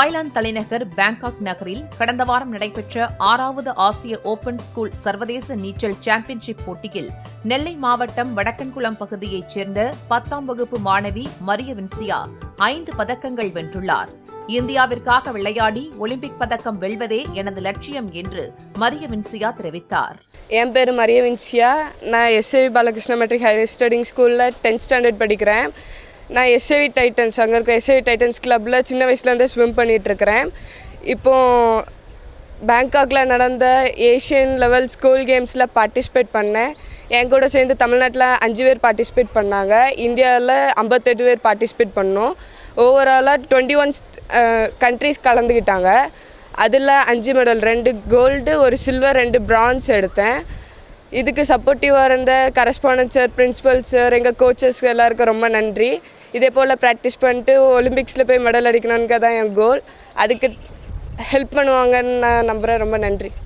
Thailand தலைநகர் Bangkok நகரில் கடந்த வாரம் நடைபெற்ற 6வது ஆசிய ஓபன் ஸ்கூல் சர்வதேச நீச்சல் சாம்பியன்ஷிப் போட்டியில் நெல்லை மாவட்டம் வடக்கன்குளம் பகுதியைச் சேர்ந்த 10ஆம் வகுப்பு மாணவி மரிய வின்சியா 5 பதக்கங்கள் வென்றுள்ளார். இந்தியாவிற்காக விளையாடி ஒலிம்பிக் பதக்கம் வெல்வதே எனது லட்சியம் என்று மரிய வின்சியா தெரிவித்தார். என் பேர் மரிய வின்சியா. நான் எஸ்ஏவி பாலகிருஷ்ண மெட்ரிக் ஹையர் ஸ்டடிங் ஸ்கூலில் 10th ஸ்டாண்டர்ட் படிக்கிறேன். நான் எஸ்ஏவி டைட்டன்ஸ் அங்கே இருக்கிற எஸ்ஏவி டைட்டன்ஸ் கிளப்பில் சின்ன வயசுலேருந்தே ஸ்விம் பண்ணிகிட்ருக்கிறேன். இப்போது பேங்காக்கில் நடந்த ஏஷியன் லெவல் ஸ்கூல் கேம்ஸில் பார்ட்டிசிபேட் பண்ணேன். என் கூட சேர்ந்து தமிழ்நாட்டில் 5 பேர் பார்ட்டிசிபேட் பண்ணாங்க. இந்தியாவில் 58 பேர் பார்ட்டிசிபேட் பண்ணோம். ஓவராலாக 21 கண்ட்ரிஸ் கலந்துக்கிட்டாங்க. அதில் 5 மெடல், 2 கோல்டு, 1 சில்வர், 2 பிரான்ஸ் எடுத்தேன். இதுக்கு சப்போர்ட்டிவாக இருந்த கரஸ்பாண்டன்ட் சார், பிரின்ஸிபல் சார், எங்கள் கோச்சஸ் எல்லாருக்கும் ரொம்ப நன்றி. இதே போல் ப்ராக்டிஸ் பண்ணிட்டு ஒலிம்பிக்ஸில் போய் மெடல் அடிக்கணும்னு தான் என் கோல். அதுக்கு ஹெல்ப் பண்ணுவாங்கன்னு நான் நம்புகிறேன். ரொம்ப நன்றி.